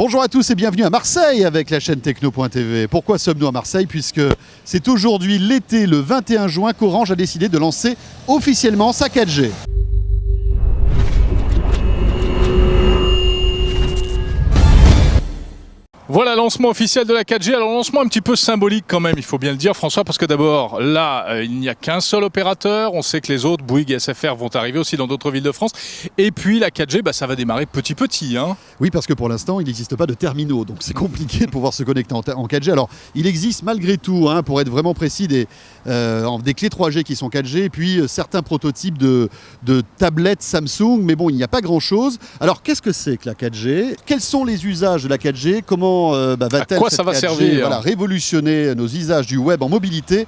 Bonjour à tous et bienvenue à Marseille avec la chaîne Techno.tv. Pourquoi sommes-nous à Marseille? Puisque c'est aujourd'hui l'été, le 21 juin, qu'Orange a décidé de lancer officiellement sa 4G. Voilà, lancement officiel de la 4G. Alors, lancement un petit peu symbolique quand même, il faut bien le dire, François, parce que d'abord, là, il n'y a qu'un seul opérateur. On sait que les autres, Bouygues et SFR, vont arriver aussi dans d'autres villes de France. Et puis, la 4G, ça va démarrer petit. Hein. Oui, parce que pour l'instant, il n'existe pas de terminaux. Donc, c'est compliqué de pouvoir se connecter en 4G. Alors, il existe malgré tout, pour être vraiment précis, des clés 3G qui sont 4G. Et puis, certains prototypes de tablettes Samsung. Mais bon, il n'y a pas grand-chose. Alors, qu'est-ce que c'est que la 4G? Quels sont les usages de la 4G? Comment va-t-elle, à quoi ça va 4G, servir révolutionner nos usages du web en mobilité?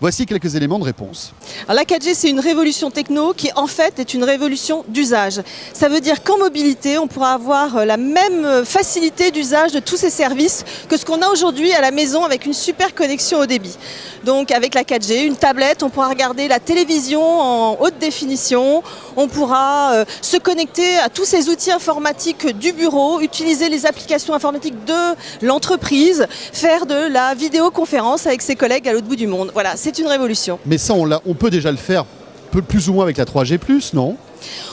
Voici quelques éléments de réponse. Alors la 4G, c'est une révolution techno qui en fait est une révolution d'usage. Ça veut dire qu'en mobilité, on pourra avoir la même facilité d'usage de tous ces services que ce qu'on a aujourd'hui à la maison avec une super connexion au débit. Donc avec la 4G, une tablette, on pourra regarder la télévision en haute définition, on pourra se connecter à tous ces outils informatiques du bureau, utiliser les applications informatiques de l'entreprise, faire de la vidéoconférence avec ses collègues à l'autre bout du monde. Voilà, c'est une révolution. Mais ça, on peut déjà le faire plus ou moins avec la 3G+, non ?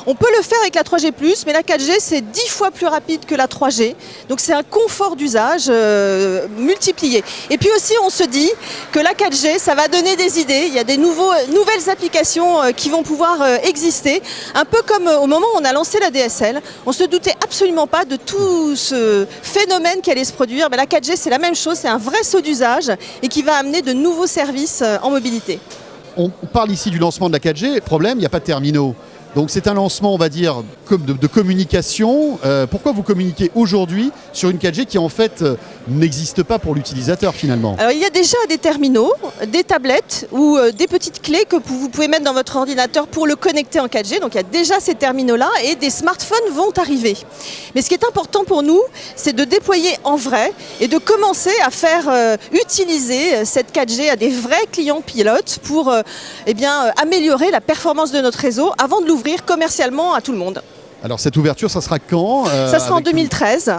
On peut le faire avec la 3G+, mais la 4G, c'est 10 fois plus rapide que la 3G. Donc c'est un confort d'usage multiplié. Et puis aussi, on se dit que la 4G, ça va donner des idées. Il y a des nouvelles applications qui vont pouvoir exister. Un peu comme au moment où on a lancé la DSL, on ne se doutait absolument pas de tout ce phénomène qui allait se produire. Mais la 4G, c'est la même chose, c'est un vrai saut d'usage et qui va amener de nouveaux services en mobilité. On parle ici du lancement de la 4G. Problème, il n'y a pas de terminaux. Donc c'est un lancement, on va dire, de communication. Pourquoi vous communiquez aujourd'hui sur une 4G qui en fait n'existe pas pour l'utilisateur finalement? Alors il y a déjà des terminaux, des tablettes ou des petites clés que vous pouvez mettre dans votre ordinateur pour le connecter en 4G. Donc il y a déjà ces terminaux-là et des smartphones vont arriver. Mais ce qui est important pour nous, c'est de déployer en vrai et de commencer à faire utiliser cette 4G à des vrais clients pilotes pour améliorer la performance de notre réseau avant de l'ouvrir commercialement à tout le monde. Alors cette ouverture, ça sera quand? Ça sera en 2013.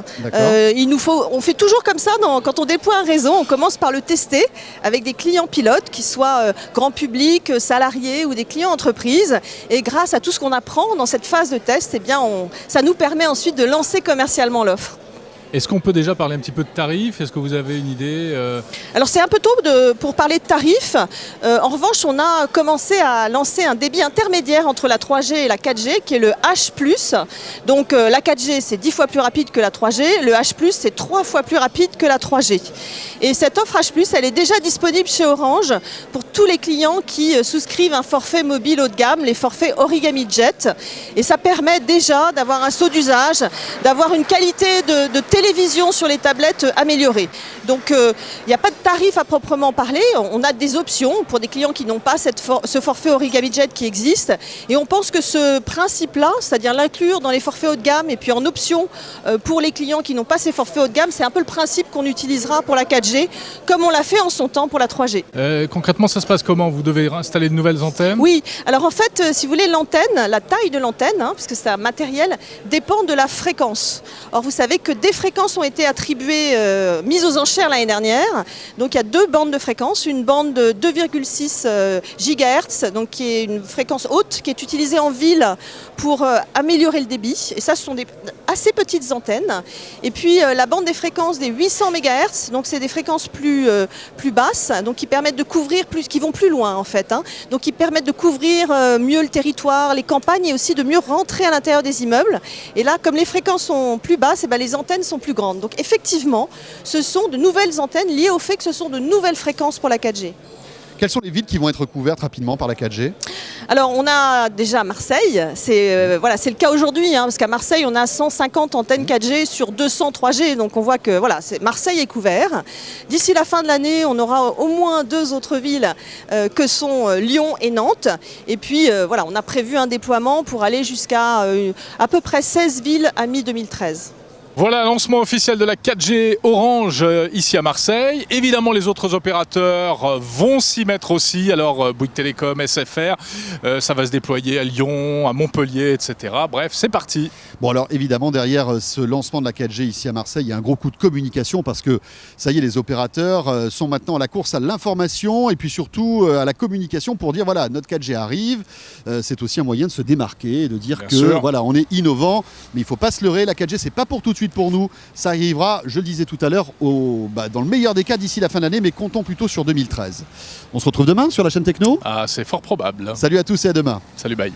On fait toujours comme ça, quand on déploie un réseau, on commence par le tester avec des clients pilotes, qui soient grand public, salariés ou des clients entreprises. Et grâce à tout ce qu'on apprend dans cette phase de test, ça nous permet ensuite de lancer commercialement l'offre. Est-ce qu'on peut déjà parler un petit peu de tarifs? Est-ce que vous avez une idée Alors c'est un peu tôt pour parler de tarifs. En revanche, on a commencé à lancer un débit intermédiaire entre la 3G et la 4G qui est le H+. Donc la 4G c'est 10 fois plus rapide que la 3G, le H+, c'est 3 fois plus rapide que la 3G. Et cette offre H+, elle est déjà disponible chez Orange pour tous les clients qui souscrivent un forfait mobile haut de gamme, les forfaits Origami Jet. Et ça permet déjà d'avoir un saut d'usage, d'avoir une qualité de télévision sur les tablettes améliorée. Donc il n'y a pas de tarif à proprement parler, on a des options pour des clients qui n'ont pas ce forfait Origami Jet qui existe. Et on pense que ce principe-là, c'est-à-dire l'inclure dans les forfaits haut de gamme et puis en option pour les clients qui n'ont pas ces forfaits haut de gamme, c'est un peu le principe qu'on utilisera pour la 4G, comme on l'a fait en son temps pour la 3G. Concrètement, ça se passe comment? Vous devez installer de nouvelles antennes? Oui, alors en fait, si vous voulez, l'antenne, la taille de l'antenne, puisque c'est un matériel, dépend de la fréquence. Or, vous savez que des fréquences ont été attribuées, mises aux enchères l'année dernière. Donc il y a deux bandes de fréquences, une bande de 2,6 GHz, donc qui est une fréquence haute, qui est utilisée en ville pour améliorer le débit. Et ça, ce sont des assez petites antennes. Et puis la bande des fréquences des 800 MHz, donc c'est des fréquences plus basses, donc qui permettent de couvrir qui vont plus loin en fait. Donc qui permettent de couvrir mieux le territoire, les campagnes et aussi de mieux rentrer à l'intérieur des immeubles. Et là, comme les fréquences sont plus basses, les antennes sont plus grandes. Donc effectivement, ce sont de nouvelles antennes liées au fait que ce sont de nouvelles fréquences pour la 4G. Quelles sont les villes qui vont être couvertes rapidement par la 4G? Alors on a déjà Marseille, c'est le cas aujourd'hui, parce qu'à Marseille on a 150 antennes 4G sur 200 3G, donc on voit que Marseille est couvert. D'ici la fin de l'année, on aura au moins 2 autres villes que sont Lyon et Nantes. Et puis on a prévu un déploiement pour aller jusqu'à à peu près 16 villes à mi-2013. Voilà, lancement officiel de la 4G Orange ici à Marseille. Évidemment, les autres opérateurs vont s'y mettre aussi. Alors, Bouygues Télécom, SFR, ça va se déployer à Lyon, à Montpellier, etc. Bref, c'est parti. Bon alors évidemment derrière ce lancement de la 4G ici à Marseille, il y a un gros coup de communication parce que ça y est, les opérateurs sont maintenant à la course à l'information et puis surtout à la communication pour dire voilà, notre 4G arrive. C'est aussi un moyen de se démarquer, de dire Bien que sûr. voilà, on est innovant, mais il ne faut pas se leurrer, la 4G c'est pas pour tout de suite pour nous. Ça arrivera, je le disais tout à l'heure, dans le meilleur des cas d'ici la fin de l'année, mais comptons plutôt sur 2013. On se retrouve demain sur la chaîne Techno. Ah, c'est fort probable. Salut à tous et à demain. Salut, bye.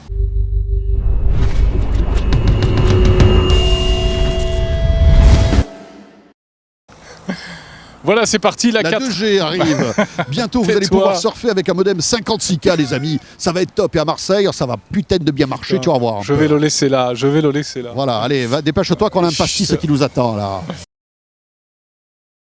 Voilà, c'est parti, la 4. 2G arrive. Bientôt, vous allez Tais-toi. pouvoir surfer avec un modem 56K, les amis. Ça va être top. Et à Marseille, ça va putain de bien marcher. Tu vas voir. Je vais le laisser là, Voilà, allez, dépêche-toi qu'on a un pastis qui nous attend là.